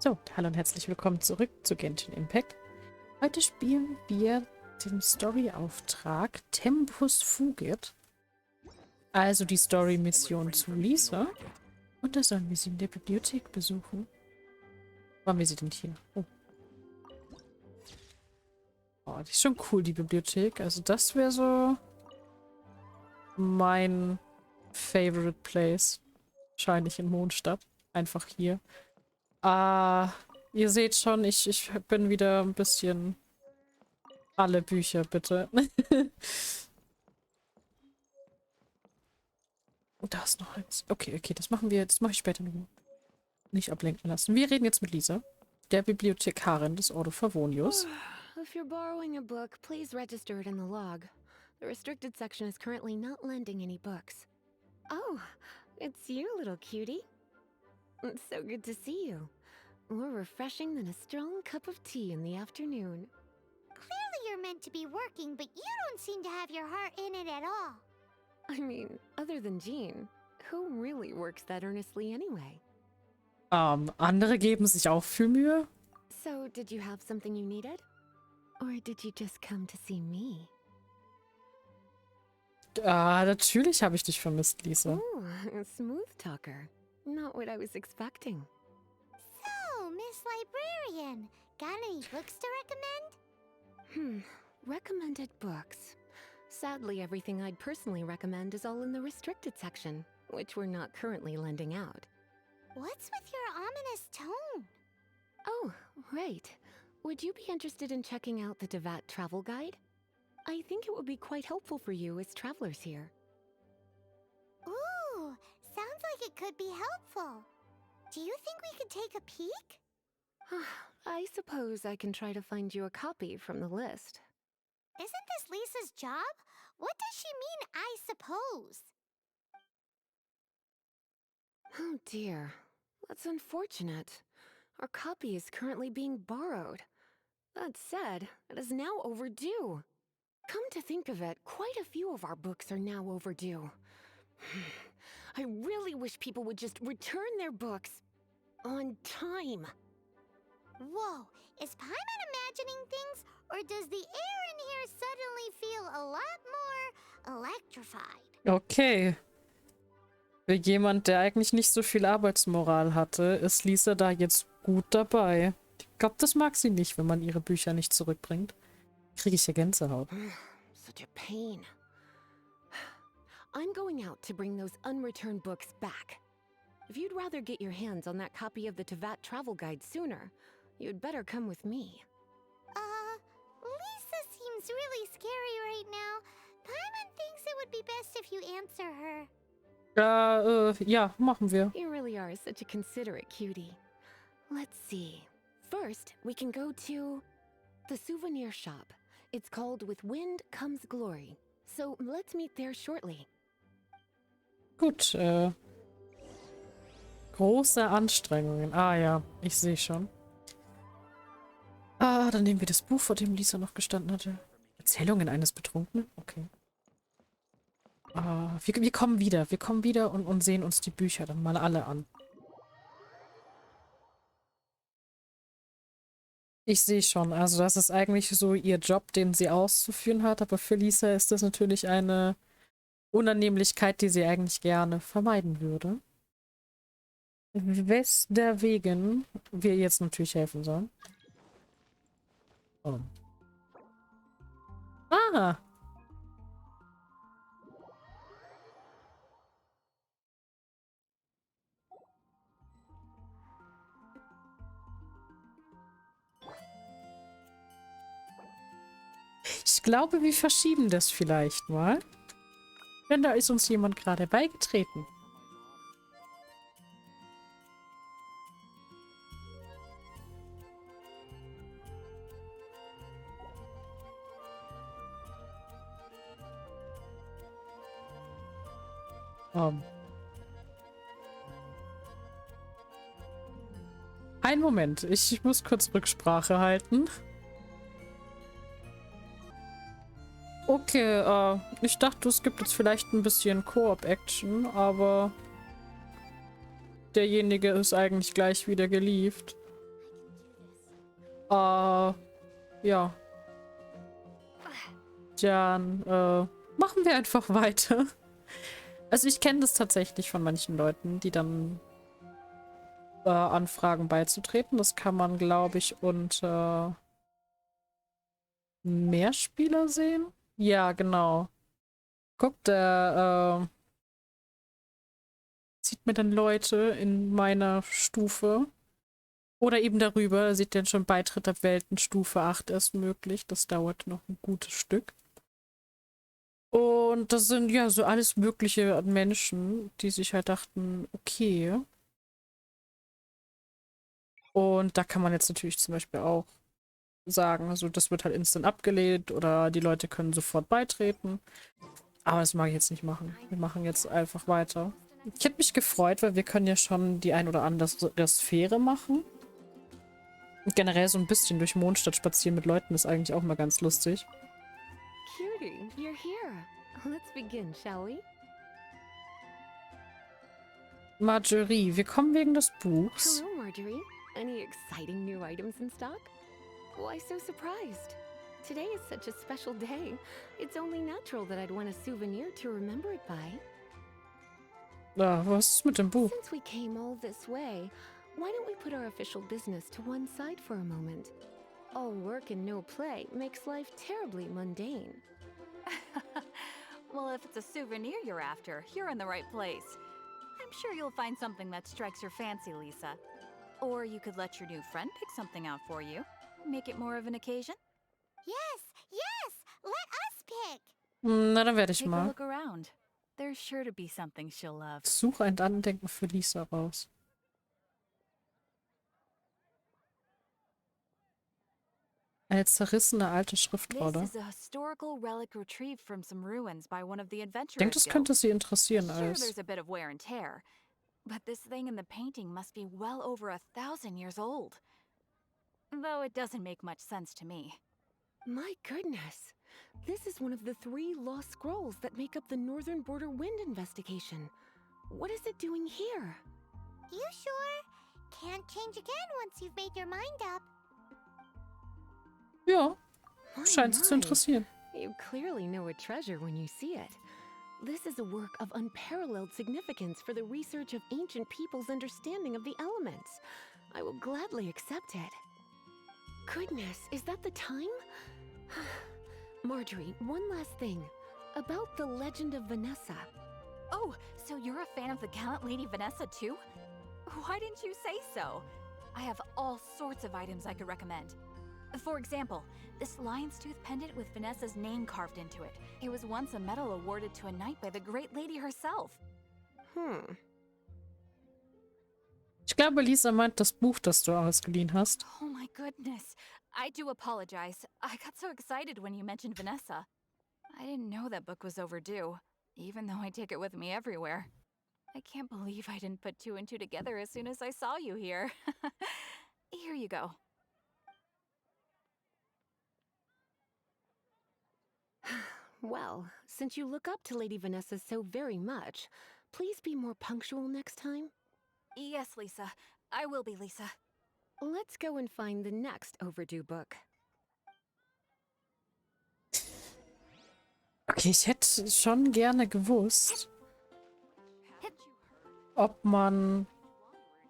So, hallo und herzlich willkommen zurück zu Genshin Impact. Heute spielen wir den Story-Auftrag Tempus Fugit, also die Story-Mission zu Lisa. Und da sollen wir sie in der Bibliothek besuchen. Wo haben wir sie denn hier? Oh. Oh, die ist schon cool, die Bibliothek. Also das wäre so mein Favorite Place. Wahrscheinlich in Mondstadt. Einfach hier. Ihr seht schon, ich bin wieder ein bisschen... Alle Bücher, bitte. Und da ist noch eins. Okay, das machen wir. Das mache ich später noch. Nicht ablenken lassen. Wir reden jetzt mit Lisa, der Bibliothekarin des Ordo Favonius. If you're borrowing a book, please register it in the log. The restricted section is currently not lending any books. Oh, it's you, little cutie. It's so good to see you. More refreshing than a strong cup of tea in the afternoon. Clearly you're meant to be working, but you don't seem to have your heart in it at all. I mean, other than Jean, who really works that earnestly anyway? Andere geben sich auch viel Mühe. So, did you have something you needed? Or did you just come to see me? Natürlich habe ich dich vermisst, Lisa. Ooh, a smooth talker. Not what I was expecting. So, Miss Librarian, got any books to recommend? Recommended books. Sadly, everything I'd personally recommend is all in the restricted section, which we're not currently lending out. What's with your ominous tone? Oh, right. Would you be interested in checking out the Devat travel guide? I think it would be quite helpful for you as travelers here. Ooh, sounds like it could be helpful. Do you think we could take a peek? I suppose I can try to find you a copy from the list. Isn't this Lisa's job? What does she mean, I suppose? Oh dear, that's unfortunate. Our copy is currently being borrowed. That said, it is now overdue. Come to think of it, quite a few of our books are now overdue. I really wish people would just return their books on time. Whoa, is Paimon imagining things, or does the air in here suddenly feel a lot more electrified? Okay. Für jemand, der eigentlich nicht so viel Arbeitsmoral hatte, ist Lisa da jetzt gut dabei. Ich glaube, das mag sie nicht, wenn man ihre Bücher nicht zurückbringt. Kriege ich hier Gänsehaut. Such a pain. I'm going out to bring those unreturned books back. If you'd rather get your hands on that copy of the Tevat travel guide sooner, you'd better come with me. Lisa seems really scary right now. Paimon thinks it would be best if you answer her. Ja, machen wir. You really are such a considerate cutie. Let's see. First, we can go to the souvenir shop. It's called With Wind Comes Glory. So let's meet there shortly. Gut, große Anstrengungen. Ah ja, ich sehe schon. Dann nehmen wir das Buch, vor dem Lisa noch gestanden hatte. Erzählungen eines Betrunkenen? Okay. Wir kommen wieder. Wir kommen wieder und sehen uns die Bücher dann mal alle an. Ich sehe schon, also das ist eigentlich so ihr Job, den sie auszuführen hat, aber für Lisa ist das natürlich eine Unannehmlichkeit, die sie eigentlich gerne vermeiden würde. Weswegen wir jetzt natürlich helfen sollen. Oh. Ah! Ich glaube, wir verschieben das vielleicht mal. Denn da ist uns jemand gerade beigetreten. Einen Moment, ich muss kurz Rücksprache halten. Okay, ich dachte, es gibt jetzt vielleicht ein bisschen Koop-Action, aber derjenige ist eigentlich gleich wieder gelieft. Ja. Dann, machen wir einfach weiter. Also ich kenne das tatsächlich von manchen Leuten, die dann anfragen beizutreten. Das kann man, glaube ich, unter Mehrspieler sehen. Ja, genau. Guck, der sieht mir dann Leute in meiner Stufe. Oder eben darüber. Sieht dann schon Beitritt ab Weltenstufe 8 erst möglich. Das dauert noch ein gutes Stück. Und das sind ja so alles Mögliche an Menschen, die sich halt dachten, okay. Und da kann man jetzt natürlich zum Beispiel auch sagen, also das wird halt instant abgelehnt oder die Leute können sofort beitreten. Aber das mag ich jetzt nicht machen. Wir machen jetzt einfach weiter. Ich hätte mich gefreut, weil wir können ja schon die ein oder andere Sphäre machen. Und generell so ein bisschen durch Mondstadt spazieren mit Leuten ist eigentlich auch mal ganz lustig. Cutie, you're here. Let's begin, shall we? Marjorie, wir kommen wegen des Buchs. Hello, Marjorie. Any exciting new items in stock? Why so surprised? Today is such a special day. It's only natural that I'd want a souvenir to remember it by. Was ist mit dem Buch? Since we came all this way, why don't we put our official business to one side for a moment? All work and no play makes life terribly mundane. Well, if it's a souvenir you're after, you're in the right place. I'm sure you'll find something that strikes your fancy, Lisa. Or you could let your new friend pick something out for you. Make it more of an occasion. Yes, yes! Let us pick! Na, dann werde ich Take a mal. look around. There's sure to be something she'll love. Suche ein Andenken für Lisa raus. Eine zerrissene alte This Schriftrolle. is a historical relic retrieved from some ruins by one of the Ich denke, adventurers das guild. könnte sie interessieren Sure, als... there's a bit of wear and tear, but this thing in the painting must be well over 1,000 years old. Though it doesn't make much sense to me. My goodness. This is one of the 3 lost scrolls that make up the Northern Border Wind investigation. What is it doing here? You sure? Can't change again once you've made your mind up. Ja, My, scheint sie zu my. interessieren. You clearly know a treasure when you see it. This is a work of unparalleled significance for the research of ancient people's understanding of the elements. I will gladly accept it. Goodness, is that the time? Marjorie, one last thing. About the legend of Vanessa. Oh, so you're a fan of the gallant Lady Vanessa too? Why didn't you say so? I have all sorts of items I could recommend. For example, this lion's tooth pendant with Vanessa's name carved into it. It was once a medal awarded to a knight by the great lady herself. Ich glaube, Lisa meint das Buch, das du ausgeliehen hast. Oh my goodness. I do apologize. I got so excited when you mentioned Vanessa. I didn't know that book was overdue, even though I take it with me everywhere. I can't believe I didn't put 2 and 2 together as soon as I saw you here. Here you go. Well, since you look up to Lady Vanessa so very much, please be more punctual next time. Yes, Lisa. I will be, Lisa. Let's go and find the next overdue book. Okay, ich hätte schon gerne gewusst, ob man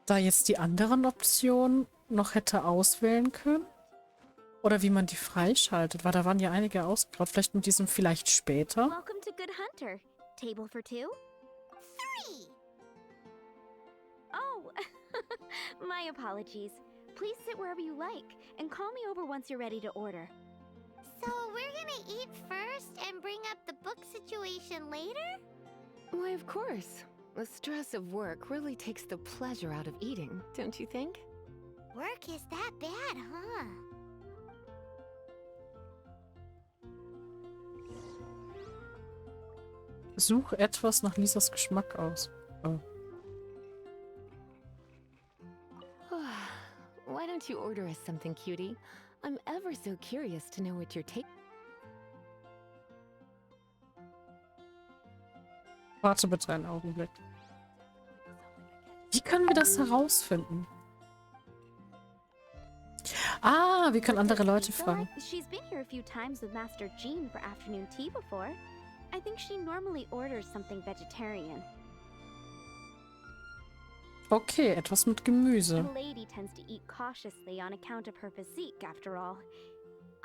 da jetzt die anderen Optionen noch hätte auswählen können. Oder wie man die freischaltet, weil da waren ja einige ausgegraut. Vielleicht mit diesem vielleicht später. Welcome to Good Hunter. Table for 2? 3! Oh, my apologies. Please sit wherever you like, and call me over once you're ready to order. So we're gonna eat first and bring up the book situation later? Why, of course. The stress of work really takes the pleasure out of eating, don't you think? Work is that bad, huh? Such etwas nach Lisas Geschmack aus. Oh. Why don't you order us something, cutie? I'm ever so curious to know what you're taking. Warte bitte einen Augenblick. Wie können wir das herausfinden? Ah, wir können What andere does Leute Lisa fragen. like? She's been here a few times with Master Jean for afternoon tea before. I think she normally orders something vegetarian. Okay, etwas mit Gemüse. A lady tends to eat cautiously on account of her physique, after all.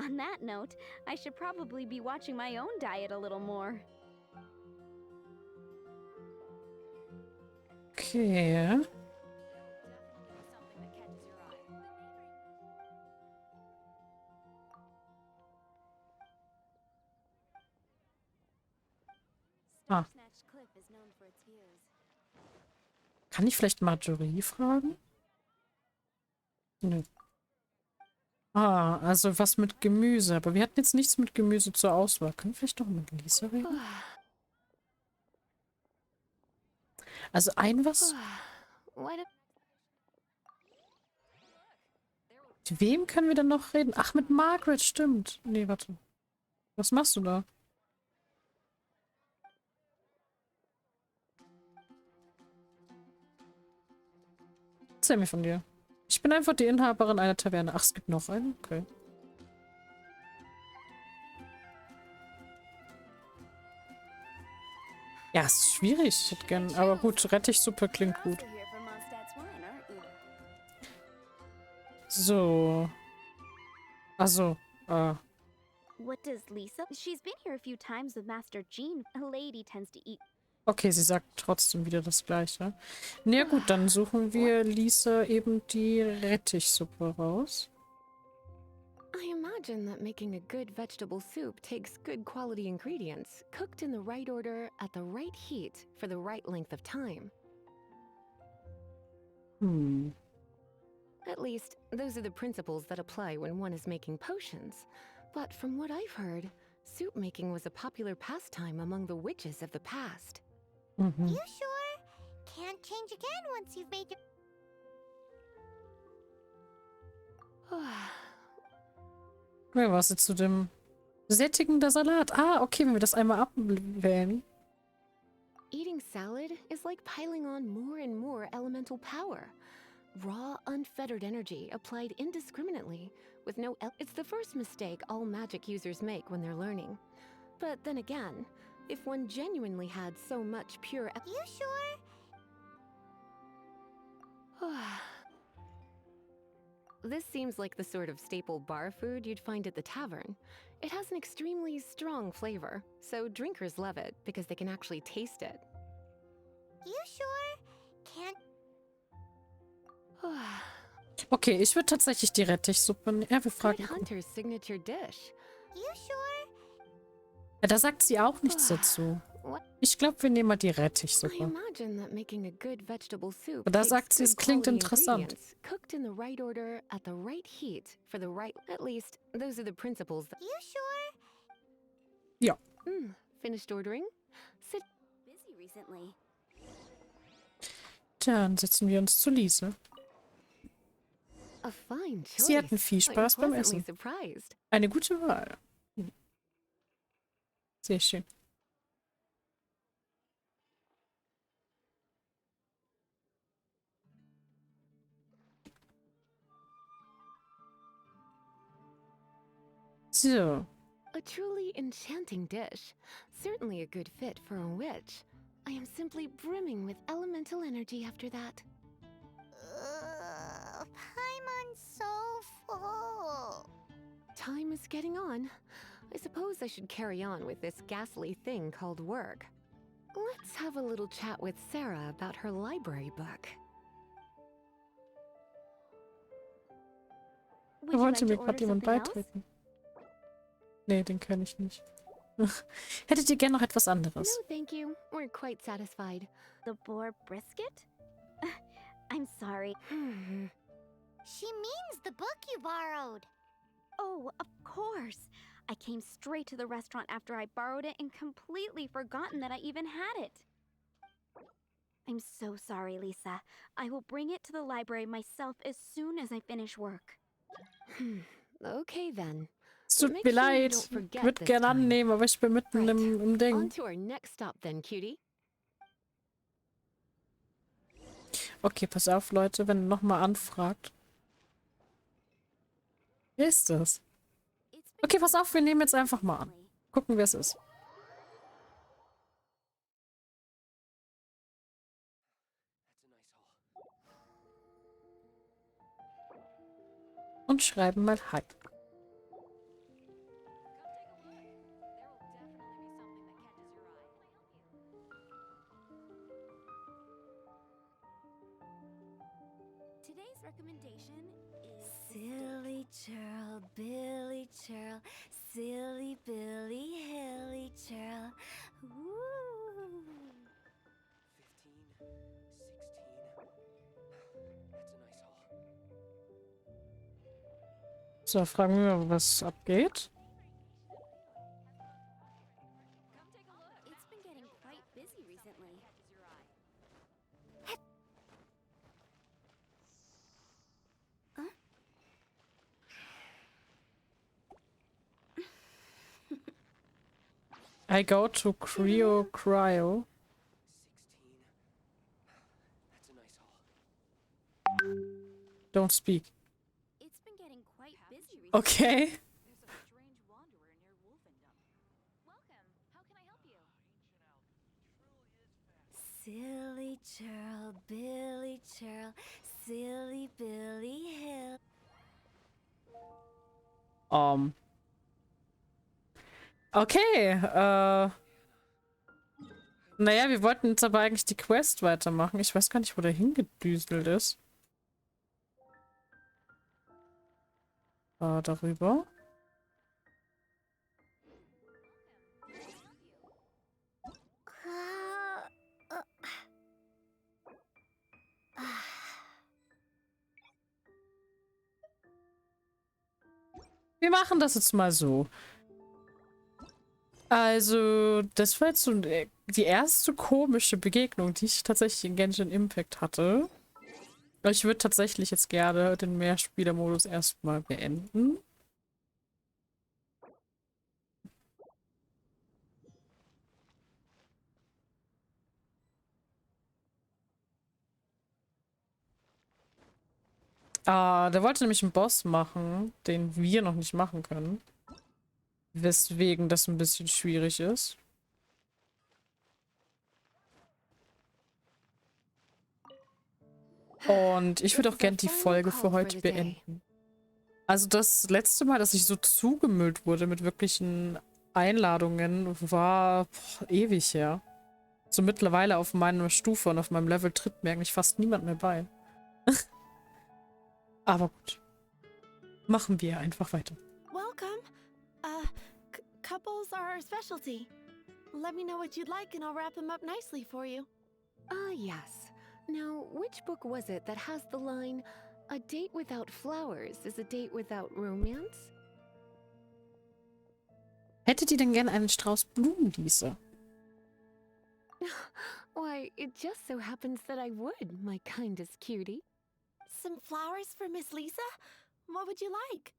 On that note, I should probably be watching my own diet a little more. Okay. Ah. Kann ich vielleicht Marjorie fragen? Nö. Ah, also was mit Gemüse. Aber wir hatten jetzt nichts mit Gemüse zur Auswahl. Können wir vielleicht doch mit Lisa reden? Also ein was? Mit wem können wir denn noch reden? Ach, mit Margaret, stimmt. Nee, warte. Was machst du da? Erzähl mir von dir. Ich bin einfach die Inhaberin einer Taverne. Ach, es gibt noch eine? Okay. Ja, es ist schwierig. Ich hätte gern. Aber gut, Rettichsuppe klingt gut. So. Also, What does Lisa? She's been here a few times with Master Jean. A lady tends to eat. okay, sie sagt trotzdem wieder das Gleiche. Na ja, gut, dann suchen wir Lisa eben die Rettichsuppe raus. I imagine that making a good vegetable soup takes good quality ingredients, cooked in the right order, at the right heat, for the right length of time. Hm. At least, those are the principles that apply when one is making potions. But from what I've heard, soup making was a popular pastime among the witches of the past. Mhm. You sure? Can't change again once you've made your... Wer war es jetzt zu dem sättigender Salat? Ah, okay, wenn wir das einmal abwählen. Eating salad is like piling on more and more elemental power. Raw, unfettered energy applied indiscriminately, with no it's the first mistake all magic users make when they're learning. But then again, if one genuinely had so much pure You sure? This seems like the sort of staple bar food you'd find at the tavern. It has an extremely strong flavor, so drinkers love it because they can actually taste it. You sure? Can't... Okay, ich würde tatsächlich die Rettichsuppe nehmen. Ja, wir Good fragen. Hunter's signature dish. You sure? Ja, da sagt sie auch nichts dazu. What? Ich glaube, wir nehmen mal die I Rettichsuppe. imagine that making a good vegetable soup Aber da takes sagt sie, es good klingt quality interessant. ingredients, cooked in the right order, at the right heat, for the right... At least, those are the principles that... You sure? Ja. Finished ordering? Sit... Busy recently. Dann setzen wir uns zu Lisa. A fine choice. Sie hatten viel Spaß beim pleasantly Essen. surprised. Eine gute Wahl. Sehr schön. So. A truly enchanting dish. Certainly a good fit for a witch. I am simply brimming with elemental energy after that. Paimon's so full. Time is getting on. I suppose I should carry on with this ghastly thing called work. Let's have a little chat with Sarah about her library book. Would Da you like wollte to mir order gerade jemand something else? beitreten. Nee, den kann ich nicht. Hättet ihr gern noch etwas No, anderes? thank you. We're quite satisfied. The boar brisket? I'm sorry. She means the book you borrowed. Oh, of course. I came straight to the restaurant after I borrowed it and completely forgotten that I even had it. I'm so sorry, Lisa. I will bring it to the library myself as soon as I finish work. Okay then. Es tut Make mir sure you leid. don't Ich forget würde this gerne time. annehmen, aber ich bin mitten Right. im On Ding. to our next stop then, cutie. Okay, pass auf, Leute, wenn ihr nochmal anfragt. Wer ist das? Okay, pass auf, wir nehmen jetzt einfach mal an. Gucken, wer es ist. Und schreiben mal Hi. Today's recommendation is Silly Churl, Billy Churl, Silly Billy, Hilly Churl. Woo! 15, 16. That's a nice haul. So, fragen wir mal, was abgeht. It's been getting quite busy recently. I go to Cryo. 16. That's a nice haul. Don't speak. It's been getting quite busy recently. Okay. There's a strange wanderer near Wolfendom. Welcome. How can I help you? Silly Churl, Billy Churl, Silly Billy Hill. Okay, naja, wir wollten jetzt aber eigentlich die Quest weitermachen. Ich weiß gar nicht, wo der hingedüselt ist. Darüber. Wir machen das jetzt mal so. Also, das war jetzt so die erste komische Begegnung, die ich tatsächlich in Genshin Impact hatte. Ich würde tatsächlich jetzt gerne den Mehrspielermodus erstmal beenden. Der wollte nämlich einen Boss machen, den wir noch nicht machen können. Weswegen das ein bisschen schwierig ist. Und ich würde auch gerne die Folge für heute beenden. Also das letzte Mal, dass ich so zugemüllt wurde mit wirklichen Einladungen, war ewig her. So mittlerweile auf meiner Stufe und auf meinem Level tritt mir eigentlich fast niemand mehr bei. Aber gut. Machen wir einfach weiter. Welcome. Couples are our specialty. Let me know what you'd like and I'll wrap them up nicely for you. Ah, yes. Now, which book was it that has the line, "A date without flowers is a date without romance"? Hättet ihr denn gern einen Strauß Blumen, Lisa? Why, it just so happens that I would, my kindest cutie. Some flowers for Miss Lisa? What would you like?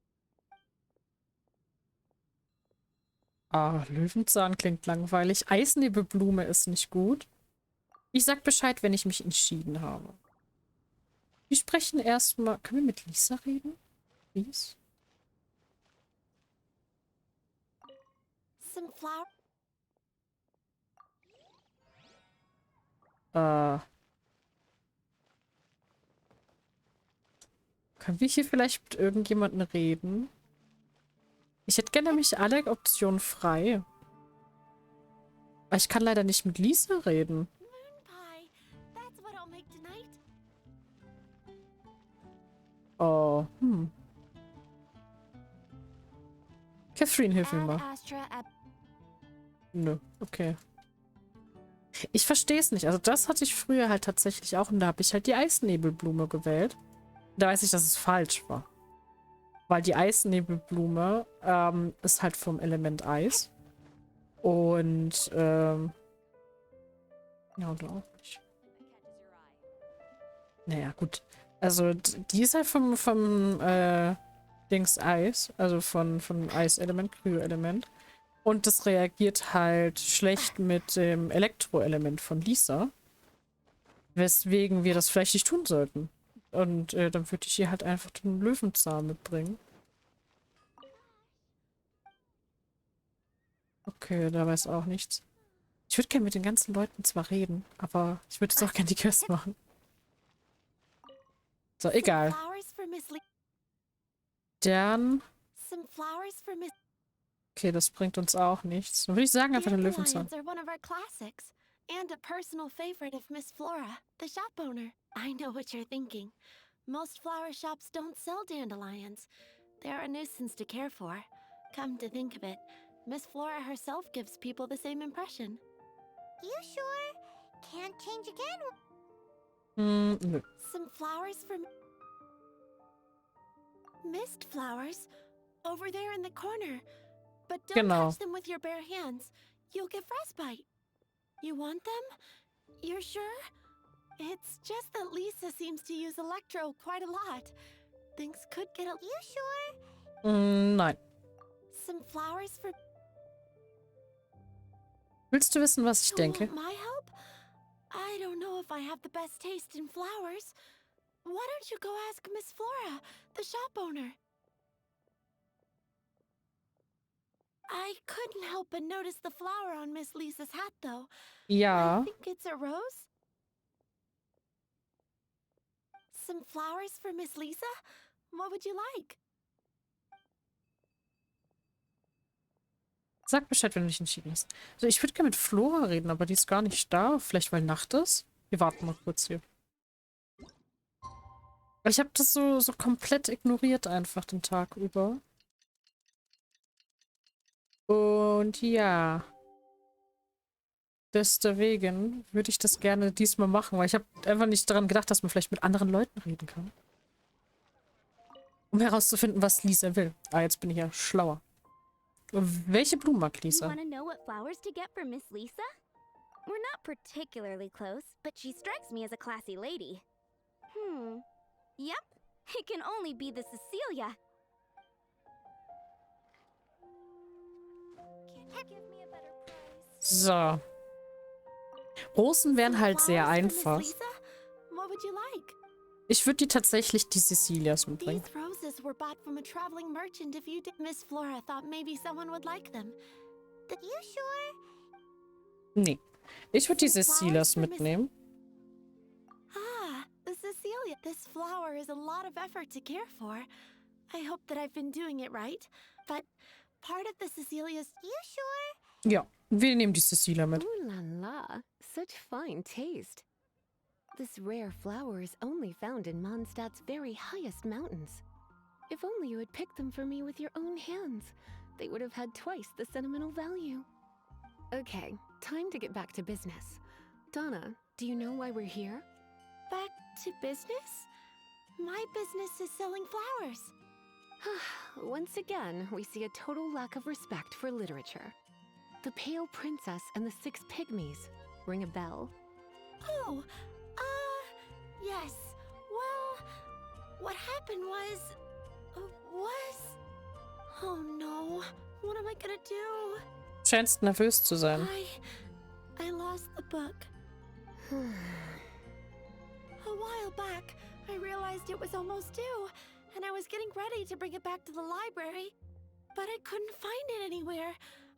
Löwenzahn klingt langweilig. Eisnebelblume ist nicht gut. Ich sag Bescheid, wenn ich mich entschieden habe. Wir sprechen erstmal. Können wir mit Lisa reden? Please? Some flower. Können wir hier vielleicht mit irgendjemandem reden? Ich hätte gerne nämlich alle Optionen frei. Aber ich kann leider nicht mit Lisa reden. Moon pie. That's what I'll make tonight. Oh, Catherine, hilf mir mal. Nö, okay. Ich verstehe es nicht. Also das hatte ich früher halt tatsächlich auch und da habe ich halt die Eisnebelblume gewählt. Da weiß ich, dass es falsch war. Weil die Eisnebelblume ist halt vom Element Eis. Und, ja, oder auch nicht. Naja, gut. Also, die ist halt vom Dings Eis. Also von Eiselement, Kryo-Element. Und das reagiert halt schlecht mit dem Elektroelement von Lisa. Weswegen wir das vielleicht nicht tun sollten. Und dann würde ich ihr halt einfach den Löwenzahn mitbringen. Okay, da weiß auch nichts. Ich würde gerne mit den ganzen Leuten zwar reden, aber ich würde jetzt auch gerne die Quest machen. So, Some egal. flowers for Miss Lee. Dann... Some flowers for Miss. Okay, das bringt uns auch nichts. Dann würde ich sagen, einfach den Löwenzahn. Dandelions are one of our classics, and a personal favorite of Miss Flora, the shop owner. I know what you're thinking. Most flower shops don't sell dandelions. They're a nuisance to care for. Come to think of it, Miss Flora herself gives people the same impression. You sure? Can't change again? Nö. Some flowers for mist flowers over there in the corner. But don't Genau. touch them with your bare hands. You'll get frostbite. You want them? You're sure? It's just that Lisa seems to use Electro quite a lot. Things could get a... You sure? Nein. Some flowers for... Willst du wissen, was ich You denke? want my help? I don't know if I have the best taste in flowers. Why don't you go ask Miss Flora, the shop owner? I couldn't help but notice the flower on Miss Lisa's hat, though. I Ja. think it's a rose. Some flowers for Miss Lisa? What would you like? Sag Bescheid, wenn du dich entschieden hast. Also ich würde gerne mit Flora reden, aber die ist gar nicht da. Vielleicht, weil Nacht ist? Wir warten mal kurz hier. Ich habe das so komplett ignoriert einfach den Tag über. Und ja. Deswegen würde ich das gerne diesmal machen, weil ich habe einfach nicht daran gedacht, dass man vielleicht mit anderen Leuten reden kann. Um herauszufinden, was Lisa will. Ah, jetzt bin ich ja schlauer. Welche Blumen mag You Lisa? want to know what flowers to get for Miss Lisa? We're not particularly close, but she strikes me as a classy lady. Yep, it can only be the Cecilia. Can you give me a better price? So. Rosen wären Some halt sehr flowers for Miss einfach. Lisa? What would you like? Ich würde die tatsächlich die Cecilias mitbringen. These roses were bought from a traveling merchant. If you did, Miss Flora thought maybe someone would like them. You sure? Nee. Ich würde die Some flowers Cecilias for Miss- mitnehmen. Ah, the Cecilia. This flower is a lot of effort to care for. I hope that I've been doing it right. But part of the Cecilia's... You sure? Ja, wir nehmen die Cecilia mit. Ooh la la, such fine taste. This rare flower is only found in Mondstadt's very highest mountains. If only you had picked them for me with your own hands, they would have had twice the sentimental value. Okay, time to get back to business. Donna, do you know why we're here? Back to business? My business is selling flowers. Once again, we see a total lack of respect for literature. The Pale Princess and the Six Pygmies. Ring a bell? Oh, yes. Well, what happened was... Oh no, what am I gonna do? Scheinst nervös zu sein. I lost the book. A while back, I realized it was almost due, and I was getting ready to bring it back to the library. But I couldn't find it anywhere.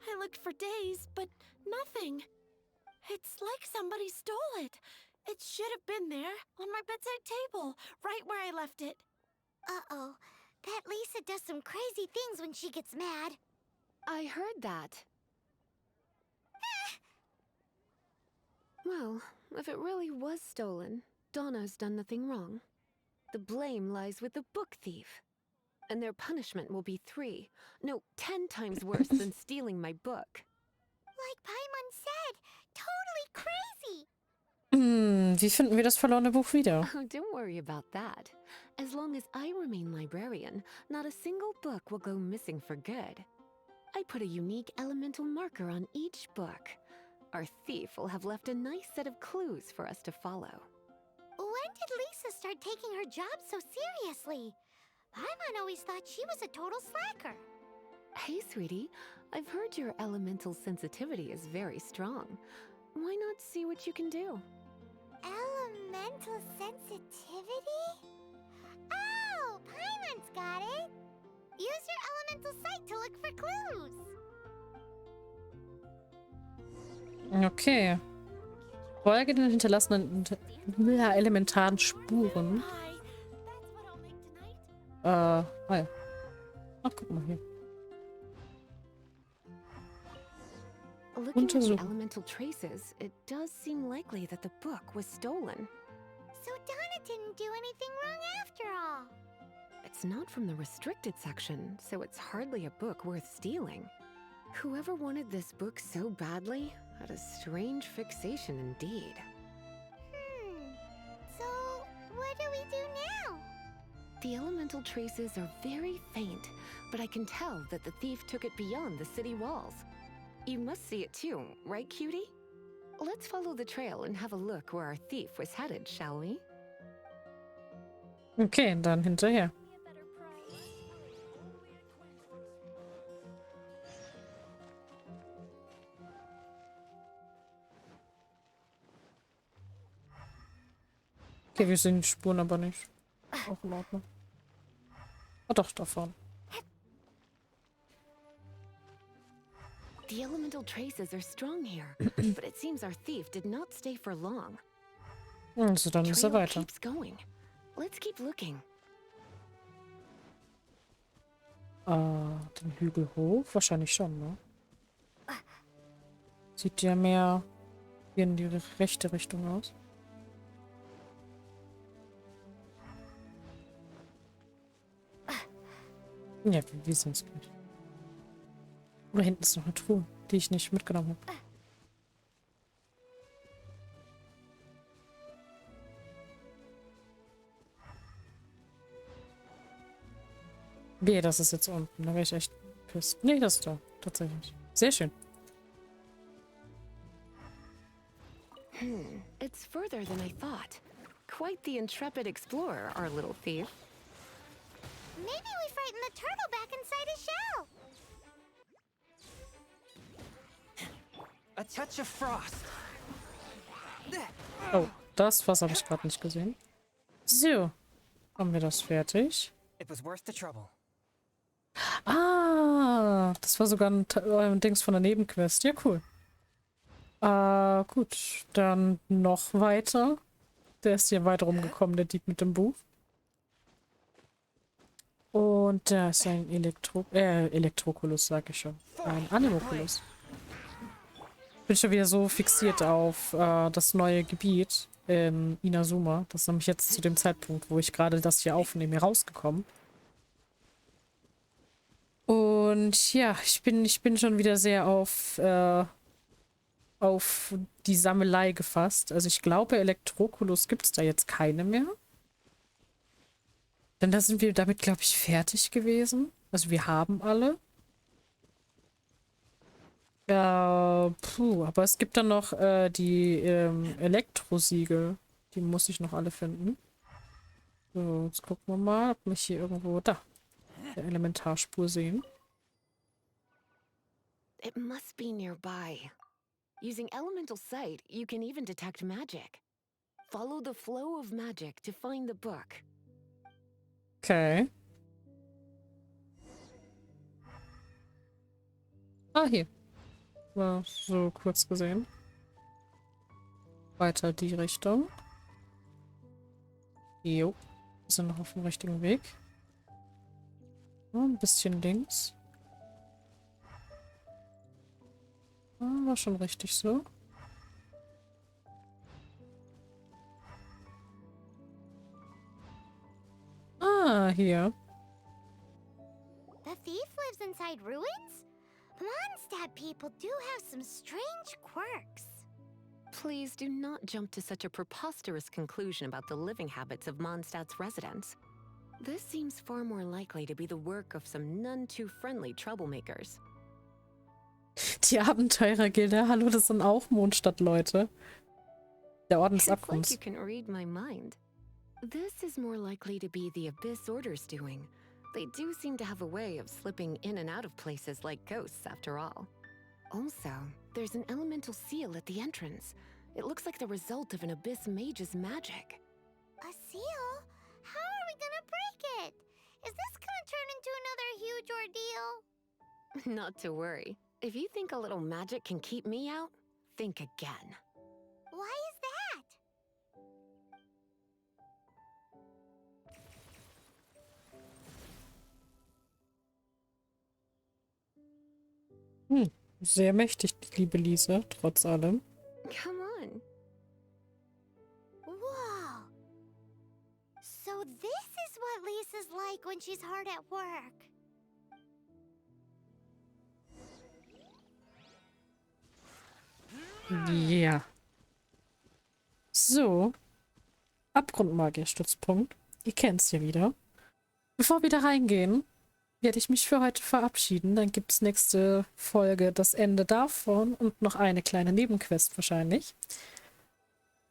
I looked for days, but nothing. It's like somebody stole it. It should have been there, on my bedside table, right where I left it. Uh-oh. That Lisa does some crazy things when she gets mad. I heard that. Well, if it really was stolen, Donna's done nothing wrong. The blame lies with the book thief. And their punishment will be 10 times worse than stealing my book. Like Paimon said, totally crazy. Wie finden wir das verlorene Buch wieder? Oh, don't worry about that. As long as I remain librarian, not a single book will go missing for good. I put a unique elemental marker on each book. Our thief will have left a nice set of clues for us to follow. When did Lisa start taking her job so seriously? Paimon always thought she was a total slacker. Hey, sweetie, I've heard your elemental sensitivity is very strong. Why not see what you can do? Elemental sensitivity? Oh, Paimon's got it. Use your elemental sight to look for clues. Okay. Folge den hinterlassenen elementaren Spuren. Pie. That's what I'll make tonight. Ah ja. Ach, guck mal hier. Looking at the Untersuchen. elemental traces, it does seem likely that the book was stolen. So Donna didn't do anything wrong after all. It's not from the restricted section, so it's hardly a book worth stealing. Whoever wanted this book so badly had a strange fixation indeed. So, what do we do now? The elemental traces are very faint, but I can tell that the thief took it beyond the city walls. You must see it too, right, cutie? Let's follow the trail and have a look where our thief was headed, shall we? Okay, dann hinterher. Okay, wir sehen die Spuren aber nicht. Auch in Ordnung. Ah doch, da vorne. The elemental traces are strong here, but it seems our thief did not stay for long. Also dann ist er Trail weiter. keeps going. Let's keep looking. Den Hügel hoch? Wahrscheinlich schon, ne? Sieht ja mehr in die rechte Richtung aus. Ja, wir sehen es gleich. Oder hinten ist noch eine Truhe, die ich nicht mitgenommen habe. Nee, das ist jetzt unten. Da wäre ich echt pisst. Nee, das ist da. Tatsächlich. Sehr schön. It's further than I thought. Quite the intrepid explorer, our little thief. Maybe we frightened the turtle back inside his shell. A touch of frost. Oh, das was habe ich gerade nicht gesehen. So. Haben wir das fertig? It was worth the trouble. Ah, das war sogar ein Dings von der Nebenquest. Ja, cool. Gut. Dann noch weiter. Der ist hier weiter rumgekommen, der Dieb mit dem Buch. Und da ist ein Elektrokulus, sag ich schon. Ein Animokulus. Bin schon wieder so fixiert auf das neue Gebiet in Inazuma. Das ist nämlich jetzt zu dem Zeitpunkt, wo ich gerade das hier aufnehme, rausgekommen. Und ja, ich bin schon wieder sehr auf die Sammelei gefasst. Also ich glaube, Elektrokulus gibt es da jetzt keine mehr. Denn da sind wir damit, glaube ich, fertig gewesen. Also wir haben alle. Aber es gibt dann noch die Elektrosiegel. Die muss ich noch alle finden. So, jetzt gucken wir mal, ob mich hier irgendwo da der Elementarspur sehen. It must be nearby. Using elemental sight, you can even detect magic. Follow the flow of magic to find the book. Okay. Ah, hier. War so kurz gesehen. Weiter die Richtung. Jo. Wir sind noch auf dem richtigen Weg. Ein bisschen links. War schon richtig so. Hier. The thief lives inside ruins? Mondstadt people do have some strange quirks. Please do not jump to such a preposterous conclusion about the living habits of Mondstadt's residents. This seems far more likely to be the work of some none too friendly troublemakers. Die Abenteurergilde. Hallo, das sind auch Mondstadt-Leute. Der Orden des It's like Abgrunds. you can read my mind. This is more likely to be the Abyss Order's doing. They do seem to have a way of slipping in and out of places like ghosts, after all. Also, there's an elemental seal at the entrance. It looks like the result of an Abyss mage's magic. A seal? How are we gonna break it? Is this gonna turn into another huge ordeal? Not to worry. If you think a little magic can keep me out, think again. Why is that? Sehr mächtig, die liebe Lisa, trotz allem. Come on. Whoa. So this is what Lisa's like when she's hard at work. Ja. So. Abgrundmagier-Stützpunkt. Ihr kennt's ja wieder. Bevor wir da reingehen, werde ich mich für heute verabschieden. Dann gibt's nächste Folge das Ende davon und noch eine kleine Nebenquest wahrscheinlich.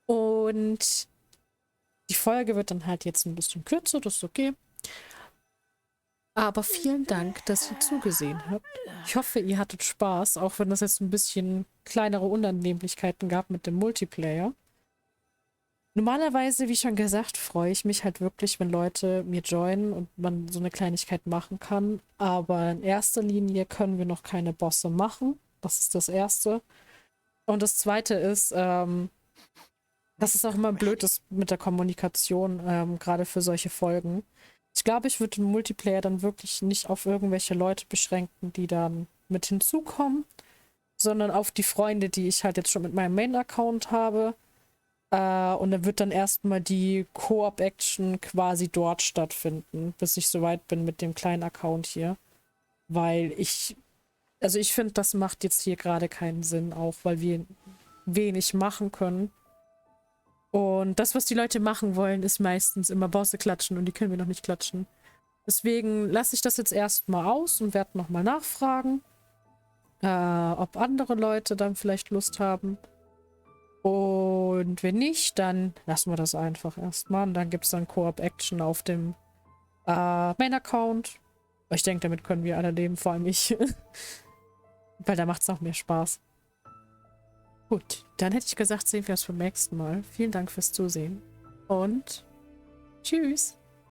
Und die Folge wird dann halt jetzt ein bisschen kürzer, das ist okay. Aber vielen Dank, dass ihr zugesehen habt. Ich hoffe, ihr hattet Spaß, auch wenn es jetzt ein bisschen kleinere Unannehmlichkeiten gab mit dem Multiplayer. Normalerweise, wie schon gesagt, freue ich mich halt wirklich, wenn Leute mir joinen und man so eine Kleinigkeit machen kann. Aber in erster Linie können wir noch keine Bosse machen. Das ist das Erste. Und das Zweite ist, dass es auch immer blöd ist mit der Kommunikation, gerade für solche Folgen. Ich glaube, ich würde den Multiplayer dann wirklich nicht auf irgendwelche Leute beschränken, die dann mit hinzukommen, sondern auf die Freunde, die ich halt jetzt schon mit meinem Main-Account habe. Und dann wird dann erstmal die Koop-Action quasi dort stattfinden, bis ich soweit bin mit dem kleinen Account hier. Weil ich finde, das macht jetzt hier gerade keinen Sinn, auch weil wir wenig machen können. Und das, was die Leute machen wollen, ist meistens immer Bosse klatschen und die können wir noch nicht klatschen. Deswegen lasse ich das jetzt erstmal aus und werde nochmal nachfragen, ob andere Leute dann vielleicht Lust haben. Und wenn nicht, dann lassen wir das einfach erstmal. Und dann gibt es dann Koop-Action auf dem Main-Account. Ich denke, damit können wir alle leben, vor allem ich. Weil da macht es auch mehr Spaß. Gut, dann hätte ich gesagt, sehen wir uns beim nächsten Mal. Vielen Dank fürs Zusehen. Und tschüss.